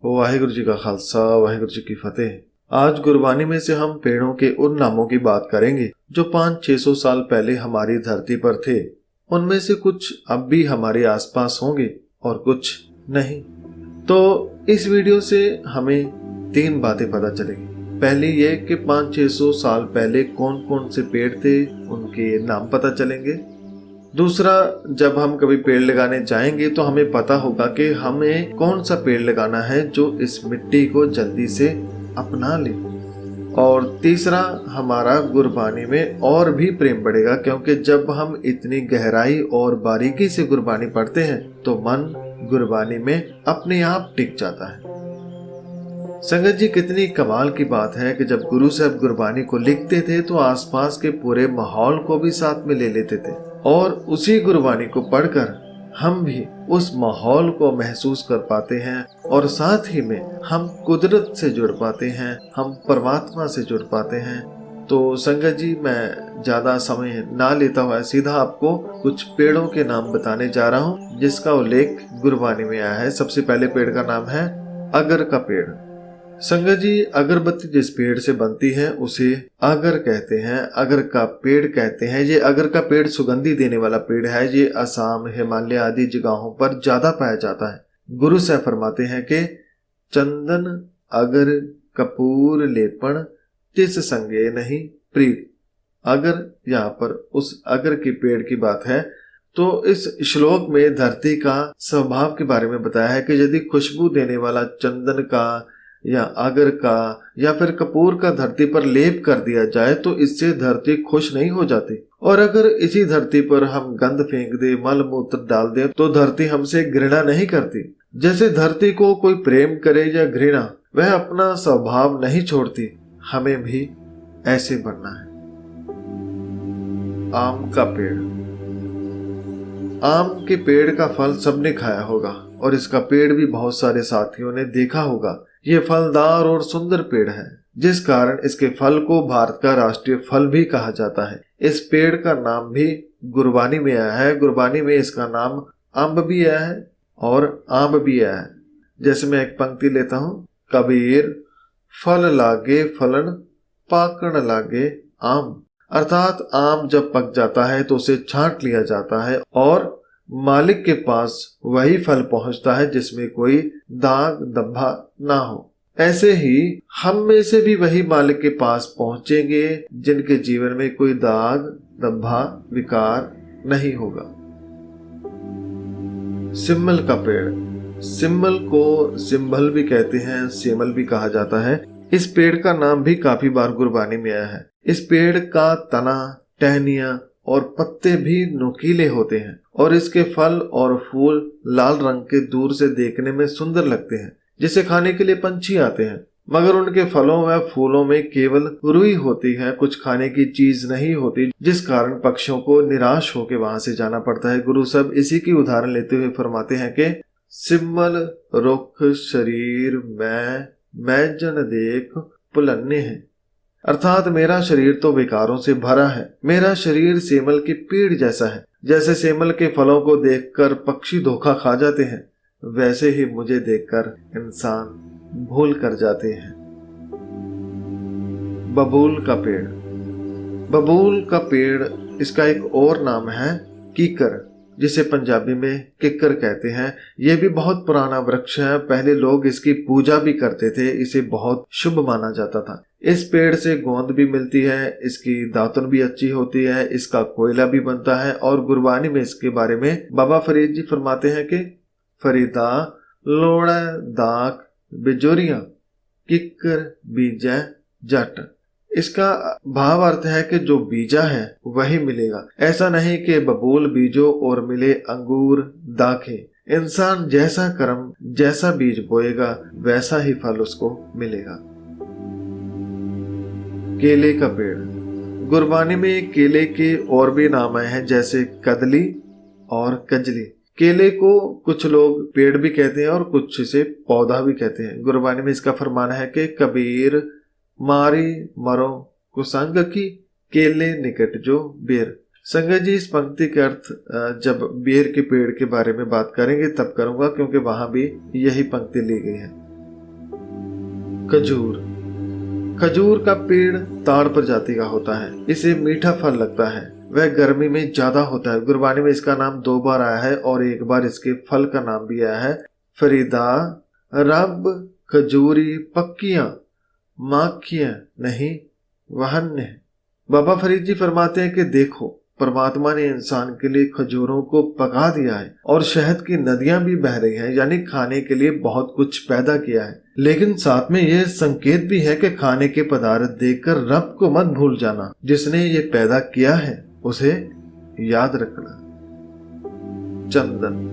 वाहिगुरु जी का खालसा, वाहिगुरु जी की फतेह। आज गुरबानी में से हम पेड़ों के उन नामों की बात करेंगे जो 500-600 साल पहले हमारी धरती पर थे। उनमें से कुछ अब भी हमारे आसपास होंगे और कुछ नहीं। तो इस वीडियो से हमें 3 बातें पता चलेंगी। पहली ये कि 500-600 साल पहले कौन कौन से पेड़ थे, उनके नाम पता चलेंगे। दूसरा, जब हम कभी पेड़ लगाने जाएंगे तो हमें पता होगा कि हमें कौन सा पेड़ लगाना है जो इस मिट्टी को जल्दी से अपना ले। और तीसरा, हमारा गुरबानी में और भी प्रेम बढ़ेगा, क्योंकि जब हम इतनी गहराई और बारीकी से गुरबानी पढ़ते हैं तो मन गुरबानी में अपने आप टिक जाता है। संगत जी, कितनी कमाल की बात है कि जब गुरु साहब गुरबानी को लिखते थे तो आसपास के पूरे माहौल को भी साथ में ले लेते थे, और उसी गुरबानी को पढ़कर हम भी उस माहौल को महसूस कर पाते हैं और साथ ही में हम कुदरत से जुड़ पाते हैं, हम परमात्मा से जुड़ पाते हैं। तो संगत जी, मैं ज्यादा समय ना लेता हुआ सीधा आपको कुछ पेड़ों के नाम बताने जा रहा हूँ जिसका उल्लेख गुरबानी में आया है। सबसे पहले पेड़ का नाम है अगर का पेड़। संगत जी, अगरबत्ती जिस पेड़ से बनती है उसे अगर कहते हैं, अगर का पेड़ कहते हैं। ये अगर का पेड़ सुगंधी देने वाला पेड़ है। ये असम, हिमालय आदि जगहों पर ज्यादा पाया जाता है। गुरु साहब फरमाते हैं कि चंदन अगर कपूर लेपन तिस संगे नहीं प्रीत। अगर यहाँ पर उस अगर के पेड़ की बात है तो इस श्लोक में धरती का स्वभाव के बारे में बताया है कि यदि खुशबू देने वाला चंदन का या अगर का या फिर कपूर का धरती पर लेप कर दिया जाए तो इससे धरती खुश नहीं हो जाती। और अगर इसी धरती पर हम गंद फेंक दे, मल मूत्र डाल दे तो धरती हमसे घृणा नहीं करती। जैसे धरती को कोई प्रेम करे या घृणा, वह अपना स्वभाव नहीं छोड़ती। हमें भी ऐसे बनना है। आम का पेड़। आम के पेड़ का फल सबने खाया होगा और इसका पेड़ भी बहुत सारे साथियों ने देखा होगा। ये फलदार और सुंदर पेड़ है, जिस कारण इसके फल को भारत का राष्ट्रीय फल भी कहा जाता है। इस पेड़ का नाम भी गुरबानी में आया है। गुरबानी में इसका नाम अम्ब भी आया है और आम भी आया है। जैसे मैं एक पंक्ति लेता हूँ। कबीर फल लागे फलन, पाकण लागे आम। अर्थात आम जब पक जाता है तो उसे छांट लिया जाता है और मालिक के पास वही फल पहुंचता है जिसमें कोई दाग धब्बा ना हो। ऐसे ही हम में से भी वही मालिक के पास पहुंचेंगे जिनके जीवन में कोई दाग धब्बा विकार नहीं होगा। सिम्मल का पेड़। सिम्मल को सिम्बल भी कहते हैं, सेमल भी कहा जाता है। इस पेड़ का नाम भी काफी बार गुरबानी में आया है। इस पेड़ का तना, टहनियां और पत्ते भी नुकीले होते हैं और इसके फल और फूल लाल रंग के दूर से देखने में सुंदर लगते हैं, जिसे खाने के लिए पंछी आते हैं। मगर उनके फलों व फूलों में केवल रुई होती है, कुछ खाने की चीज नहीं होती, जिस कारण पक्षियों को निराश होकर वहां से जाना पड़ता है। गुरु साहब इसी की उदाहरण लेते हुए फरमाते हैं कि सिम्मल रुख शरीर मैं जन देख पुलन्ने हैं। अर्थात मेरा शरीर तो विकारों से भरा है। मेरा शरीर सेमल के पेड़ जैसा है। जैसे सेमल के फलों को देखकर पक्षी धोखा खा जाते हैं, वैसे ही मुझे देखकर इंसान भूल कर जाते हैं। बबूल का पेड़। बबूल का पेड़, इसका एक और नाम है कीकर, जिसे पंजाबी में किक्कर कहते हैं। यह भी बहुत पुराना वृक्ष है। पहले लोग इसकी पूजा भी करते थे। इसे बहुत शुभ माना जाता था। इस पेड़ से गोंद भी मिलती है, इसकी दातुन भी अच्छी होती है, इसका कोयला भी बनता है। और गुरबानी में इसके बारे में बाबा फरीद जी फरमाते हैं कि फरीदा लोड़ दाक बिजोरियां किक्कर बीजा जट। इसका भाव अर्थ है कि जो बीजा है वही मिलेगा। ऐसा नहीं कि बबूल बीजो और मिले अंगूर दाखे। इंसान जैसा कर्म, जैसा बीज बोएगा वैसा ही फल उसको मिलेगा। केले का पेड़। गुरबानी में केले के और भी नाम आए हैं, जैसे कदली और कजली। केले को कुछ लोग पेड़ भी कहते हैं और कुछ इसे पौधा भी कहते हैं। गुरबानी में इसका फरमान है कि कबीर मारी मरो कुसंग की केले निकट जो बेर। संगत जी, इस पंक्ति के अर्थ जब बेर के पेड़ के बारे में बात करेंगे तब करूंगा, क्योंकि वहां भी यही पंक्ति ली गई है। खजूर। खजूर का पेड़ ताड़ प्रजाति का होता है। इसे मीठा फल लगता है। वह गर्मी में ज्यादा होता है। गुरबानी में इसका नाम 2 बार आया है और एक बार इसके फल का नाम भी आया है। फरीदा रब खजूरी पक्कियां माखियां नहीं वहन्य। बाबा फरीद जी फरमाते हैं कि देखो, परमात्मा ने इंसान के लिए खजूरों को पका दिया है और शहद की नदियां भी बह रही हैं, यानी खाने के लिए बहुत कुछ पैदा किया है। लेकिन साथ में यह संकेत भी है कि खाने के पदार्थ देखकर रब को मत भूल जाना। जिसने ये पैदा किया है उसे याद रखना। चंदन।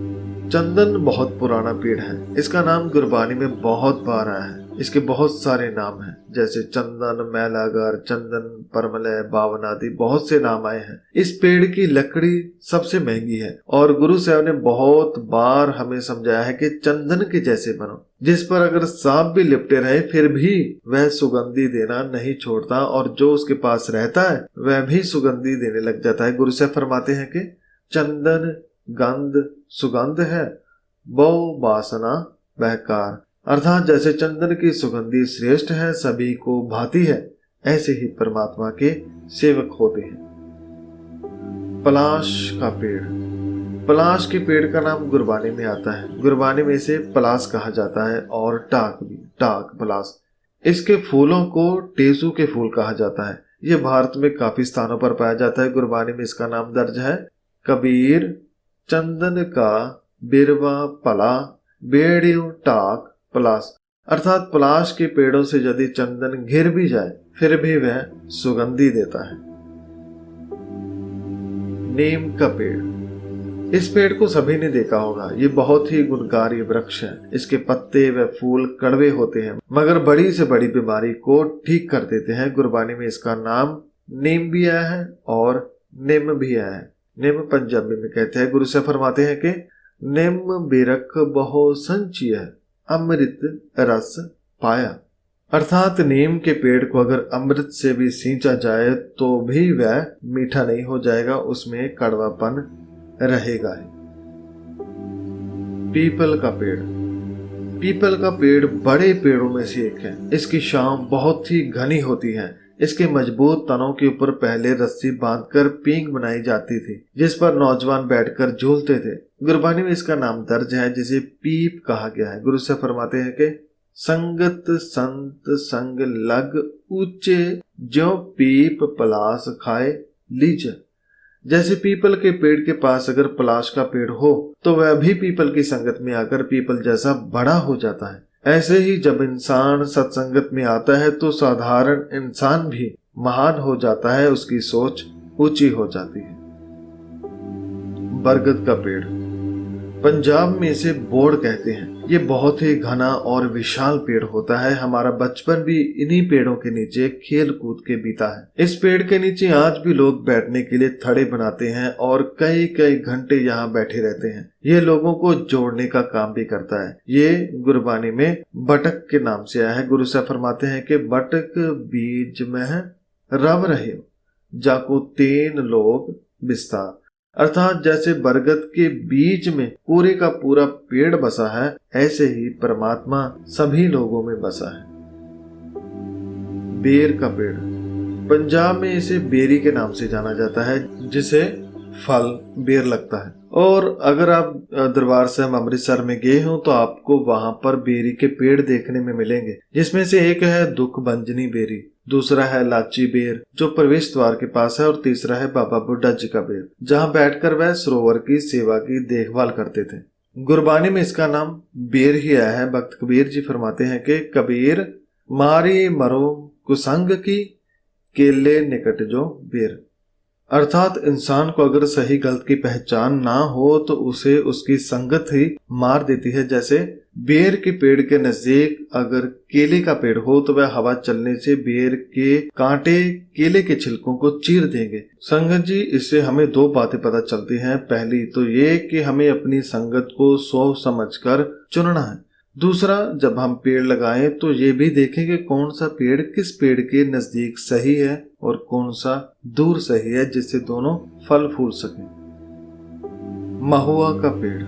चंदन बहुत पुराना पेड़ है। इसका नाम गुरबानी में बहुत बार आया है। इसके बहुत सारे नाम हैं, जैसे चंदन, मैलागर, चंदन, परमलय, बावन आदि बहुत से नाम आए हैं। इस पेड़ की लकड़ी सबसे महंगी है और गुरु साहब ने बहुत बार हमें समझाया है कि चंदन के जैसे बनो, जिस पर अगर सांप भी लिपटे रहे फिर भी वह सुगंधी देना नहीं छोड़ता और जो उसके पास रहता है वह भी सुगंधी देने लग जाता है। गुरु साहब फरमाते हैं कि चंदन गंध सुगंध है, बहु वासना बहकार। अर्थात जैसे चंदन की सुगंधी श्रेष्ठ है, सभी को भाती है, ऐसे ही परमात्मा के सेवक होते हैं। पलाश का पेड़। पलाश के पेड़ का नाम गुरबानी में आता है। गुरबानी में इसे पलाश कहा जाता है और टाक भी, टाक पलाश। इसके फूलों को टेसू के फूल कहा जाता है। यह भारत में काफी स्थानों पर पाया जाता है। गुरबानी में इसका नाम दर्ज है। कबीर चंदन का बिरवा पला बेड़ियों टाक पलाश। अर्थात पलाश के पेड़ों से यदि चंदन घिर भी जाए फिर भी वह सुगंधी देता है। नीम का पेड़। इस पेड़ को सभी ने देखा होगा। ये बहुत ही गुणकारी वृक्ष है। इसके पत्ते व फूल कड़वे होते हैं मगर बड़ी से बड़ी बीमारी को ठीक कर देते हैं। गुरबानी में इसका नाम नीम भी आया है और निम भी आया है। निम पंजाबी में कहते हैं। गुरु से फरमाते हैं कि निम बिरख बहु संचिय अमृत रस पाया। अर्थात नीम के पेड़ को अगर अमृत से भी सींचा जाए तो भी वह मीठा नहीं हो जाएगा, उसमें कड़वापन रहेगा ही। पीपल का पेड़। पीपल का पेड़ बड़े पेड़ों में से एक है। इसकी शाम बहुत ही घनी होती है। इसके मजबूत तनों के ऊपर पहले रस्सी बांधकर पींग बनाई जाती थी जिस पर नौजवान बैठकर झूलते थे। गुरबानी में इसका नाम दर्ज है जिसे पीप कहा गया है। गुरु से फरमाते हैं कि संगत संत संग लग ऊंचे ज्यों पीप पलास खाए लीज। जैसे पीपल के पेड़ के पास अगर पलाश का पेड़ हो तो वह भी पीपल की संगत में आकर पीपल जैसा बड़ा हो जाता है। ऐसे ही जब इंसान सत्संगत में आता है तो साधारण इंसान भी महान हो जाता है, उसकी सोच ऊंची हो जाती है। बरगद का पेड़। पंजाब में इसे बोड़ कहते हैं। ये बहुत ही घना और विशाल पेड़ होता है। हमारा बचपन भी इन्हीं पेड़ों के नीचे खेल कूद के बीता है। इस पेड़ के नीचे आज भी लोग बैठने के लिए थड़े बनाते हैं और कई कई घंटे यहाँ बैठे रहते हैं। ये लोगों को जोड़ने का काम भी करता है। ये गुरबानी में बटक के नाम से आया है। गुरु साहब फरमाते हैं कि बटक बीज में रव रहे जाको 3 लोग विस्तार। अर्थात जैसे बरगद के बीज में पूरे का पूरा पेड़ बसा है, ऐसे ही परमात्मा सभी लोगों में बसा है। बेर का पेड़। पंजाब में इसे बेरी के नाम से जाना जाता है, जिसे फल बेर लगता है। और अगर आप दरबार साहिब अमृतसर में गए हो तो आपको वहां पर बेरी के पेड़ देखने में मिलेंगे, जिसमें से एक है दुख भंजनी बेरी, दूसरा है लाची बेर जो प्रवेश द्वार के पास है और तीसरा है बाबा बुड्ढा जी का बेर, जहां बैठकर वह सरोवर की सेवा की देखभाल करते थे। गुरबानी में इसका नाम बेर ही आया है। भक्त कबीर जी फरमाते हैं कि कबीर मारी मरो कुसंग की केले निकट जो बेर। अर्थात इंसान को अगर सही गलत की पहचान ना हो तो उसे उसकी संगत ही मार देती है। जैसे बेर के पेड़ के नजदीक अगर केले का पेड़ हो तो वह हवा चलने से बेर के कांटे केले के छिलकों को चीर देंगे। संगत जी, इससे हमें 2 बातें पता चलती हैं। पहली तो ये कि हमें अपनी संगत को सोच समझकर चुनना है। दूसरा, जब हम पेड़ लगाएं तो ये भी देखें कि कौन सा पेड़ किस पेड़ के नजदीक सही है और कौन सा दूर सही है, जिससे दोनों फल फूल सकें। महुआ का पेड़।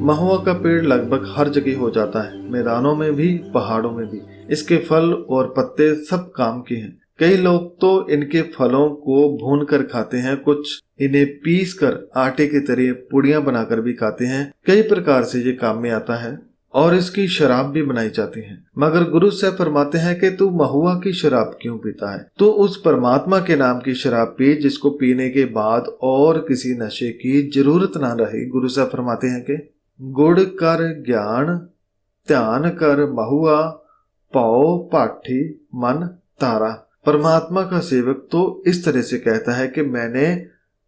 महुआ का पेड़ लगभग हर जगह हो जाता है, मैदानों में भी, पहाड़ों में भी। इसके फल और पत्ते सब काम के हैं। कई लोग तो इनके फलों को भून कर खाते हैं, कुछ इन्हें पीस कर आटे की तरह पुड़ियां बनाकर भी खाते हैं। कई प्रकार से ये काम में आता है और इसकी शराब भी बनाई जाती है। मगर गुरु साहब फरमाते हैं कि तू महुआ की शराब क्यों पीता है? तो उस परमात्मा के नाम की शराब पी जिसको पीने के बाद और किसी नशे की जरूरत ना रहे। गुरु साहब फरमाते हैं कि गुड़ कर ज्ञान, ध्यान कर महुआ, पाओ पाठी मन तारा। परमात्मा का सेवक तो इस तरह से कहता है कि मैंने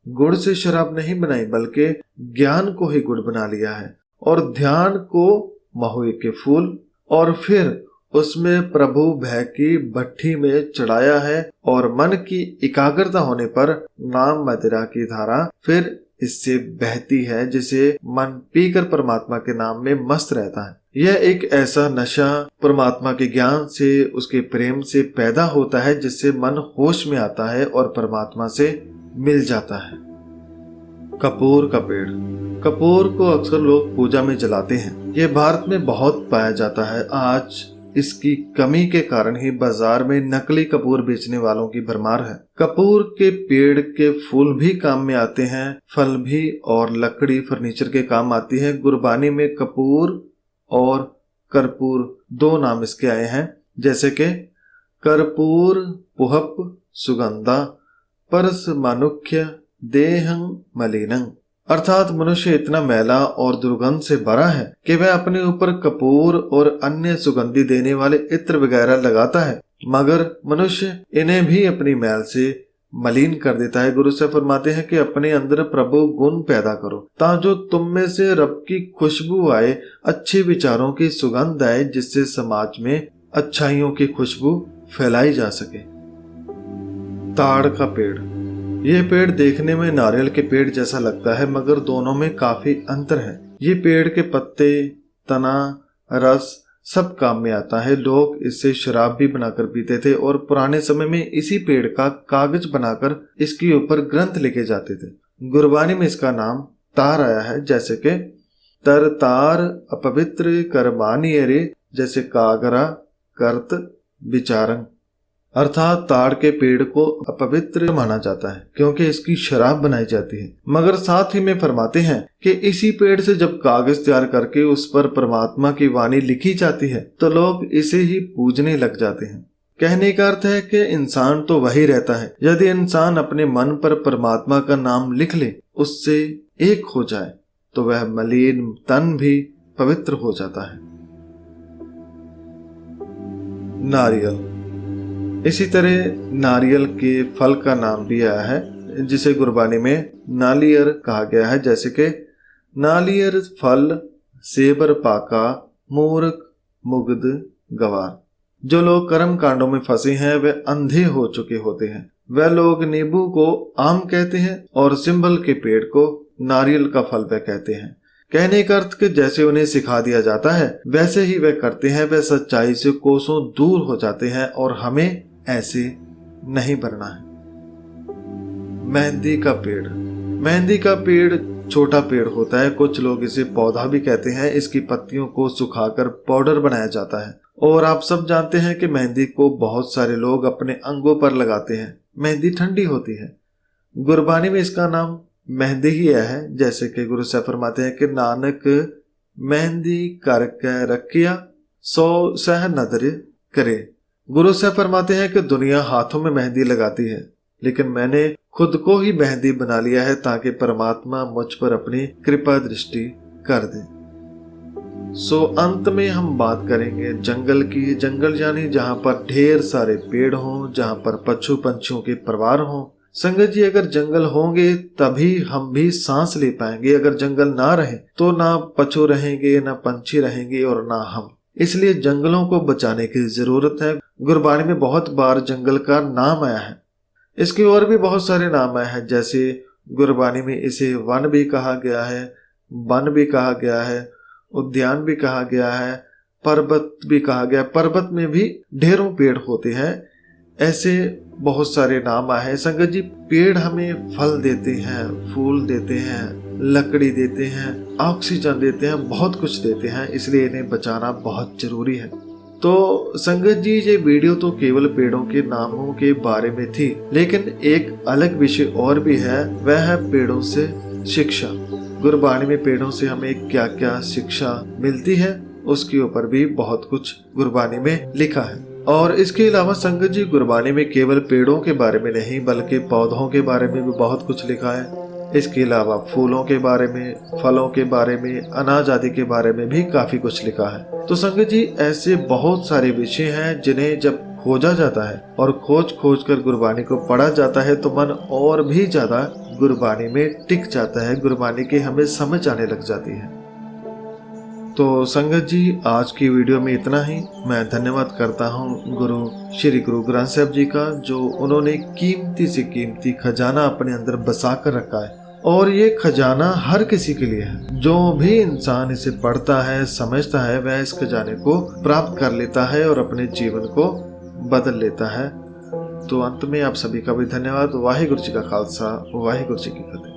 गुड़ से शराब नहीं बनाई बल्कि ज्ञान को ही गुड़ बना लिया है और ध्यान को महुए के फूल और फिर उसमें प्रभु भय की भट्ठी में चढ़ाया है और मन की एकाग्रता होने पर नाम मदिरा की धारा फिर इससे बहती है जिसे मन पीकर परमात्मा के नाम में मस्त रहता है। यह एक ऐसा नशा परमात्मा के ज्ञान से, उसके प्रेम से पैदा होता है जिससे मन होश में आता है और परमात्मा से मिल जाता है। कपूर का पेड़। कपूर को अक्सर लोग पूजा में जलाते हैं। यह भारत में बहुत पाया जाता है। आज इसकी कमी के कारण ही बाजार में नकली कपूर बेचने वालों की भरमार है। कपूर के पेड़ के फूल भी काम में आते हैं, फल भी, और लकड़ी फर्नीचर के काम आती है। गुरबानी में कपूर और कर्पूर दो नाम इसके आए हैं, जैसे कि कर्पूर पुहप सुगंधा परस मानुख्य देहं मलिनं, अर्थात मनुष्य इतना मैला और दुर्गंध से भरा है कि वह अपने ऊपर कपूर और अन्य सुगंधी देने वाले इत्र वगैरह लगाता है, मगर मनुष्य इन्हें भी अपनी मैल से मलिन कर देता है। गुरु साहब फरमाते हैं कि अपने अंदर प्रभु गुण पैदा करो ताजो तुम में से रब की खुशबू आए, अच्छे विचारों की सुगंध आए, जिससे समाज में अच्छाइयों की खुशबू फैलाई जा सके। ताड़ का पेड़। यह पेड़ देखने में नारियल के पेड़ जैसा लगता है मगर दोनों में काफी अंतर है। ये पेड़ के पत्ते, तना, रस सब काम में आता है। लोग इससे शराब भी बनाकर पीते थे और पुराने समय में इसी पेड़ का कागज बनाकर इसके ऊपर ग्रंथ लिखे जाते थे। गुरबानी में इसका नाम तार आया है, जैसे कि तर तार अपवित्र करबानी रे, जैसे कागरा कर्त विचारन, अर्थात ताड़ के पेड़ को अपवित्र माना जाता है क्योंकि इसकी शराब बनाई जाती है। मगर साथ ही में फरमाते हैं कि इसी पेड़ से जब कागज तैयार करके उस पर परमात्मा की वाणी लिखी जाती है तो लोग इसे ही पूजने लग जाते हैं। कहने का अर्थ है कि इंसान तो वही रहता है, यदि इंसान अपने मन पर परमात्मा का नाम लिख ले, उससे एक हो जाए, तो वह मलिन तन भी पवित्र हो जाता है। नारियल। इसी तरह नारियल के फल का नाम भी आया है, जिसे गुरबानी में नालियर कहा गया है, जैसे कि नालियर फल सेबर पाका मूर्ख मुग्ध गवार। जो लोग कर्म कांडों में फंसे हैं वे अंधे हो चुके होते हैं। वह लोग नींबू को आम कहते हैं और सिंबल के पेड़ को नारियल का फल वह कहते हैं। कहने का अर्थ कि जैसे उन्हें सिखा दिया जाता है वैसे ही वह करते हैं। वह सच्चाई से कोसों दूर हो जाते हैं और हमें ऐसे नहीं बनना है। मेहंदी का पेड़। मेहंदी का पेड़ छोटा पेड़ होता है, कुछ लोग इसे पौधा भी कहते हैं। इसकी पत्तियों को सुखाकर पाउडर बनाया जाता है और आप सब जानते हैं कि मेहंदी को बहुत सारे लोग अपने अंगों पर लगाते हैं। मेहंदी ठंडी होती है। गुरबानी में इसका नाम मेहंदी ही है, जैसे कि गुरु साहब फरमाते हैं कि नानक मेहंदी करके रखिया सो सह नदर करे। गुरु साहब फरमाते हैं कि दुनिया हाथों में मेहंदी लगाती है, लेकिन मैंने खुद को ही मेहंदी बना लिया है ताकि परमात्मा मुझ पर अपनी कृपा दृष्टि कर दे। सो अंत में हम बात करेंगे जंगल की। जंगल यानी जहाँ पर ढेर सारे पेड़ हों, जहाँ पर पशु पंछियों के परिवार हों। संगत जी, अगर जंगल होंगे तभी हम भी सांस ले पाएंगे। अगर जंगल ना रहे तो ना पशु रहेंगे, ना पंछी रहेंगे और ना हम। इसलिए जंगलों को बचाने की जरूरत है। गुरबानी में बहुत बार जंगल का नाम आया है। इसके और भी बहुत सारे नाम आए हैं, जैसे गुरबानी में इसे वन भी कहा गया है, वन भी कहा गया है, उद्यान भी कहा गया है, पर्वत भी कहा गया। पर्वत में भी ढेरों पेड़ होते हैं। ऐसे बहुत सारे नाम आए संगत जी। पेड़ हमें फल देते हैं, फूल देते हैं, लकड़ी देते हैं, ऑक्सीजन देते हैं, बहुत कुछ देते हैं, इसलिए इन्हें बचाना बहुत जरूरी है। तो संगत जी, ये वीडियो तो केवल पेड़ों के नामों के बारे में थी, लेकिन एक अलग विषय और भी है, वह है पेड़ों से शिक्षा। गुरबाणी में पेड़ों से हमें क्या क्या शिक्षा मिलती है उसके ऊपर भी बहुत कुछ गुरबाणी में लिखा है। और इसके अलावा संगत जी, गुरबाणी में केवल पेड़ों के बारे में नहीं बल्कि पौधों के बारे में भी बहुत कुछ लिखा है। इसके अलावा फूलों के बारे में, फलों के बारे में, अनाज आदि के बारे में भी काफी कुछ लिखा है। तो संगत जी, ऐसे बहुत सारे विषय हैं जिन्हें जब खोजा जाता है और खोज खोज कर गुरबाणी को पढ़ा जाता है तो मन और भी ज्यादा गुरबाणी में टिक जाता है, गुरबाणी की हमें समझ आने लग जाती है। तो संगत जी, आज की वीडियो में इतना ही। मैं धन्यवाद करता हूँ गुरु श्री गुरु ग्रंथ साहिब जी का, जो उन्होंने कीमती से कीमती खजाना अपने अंदर बसा कर रखा है। और ये खजाना हर किसी के लिए है। जो भी इंसान इसे पढ़ता है, समझता है, वह इस खजाने को प्राप्त कर लेता है और अपने जीवन को बदल लेता है। तो अंत में आप सभी का भी धन्यवाद। वाहिगुरु जी का खालसा, वाहिगुरु जी की फतेह।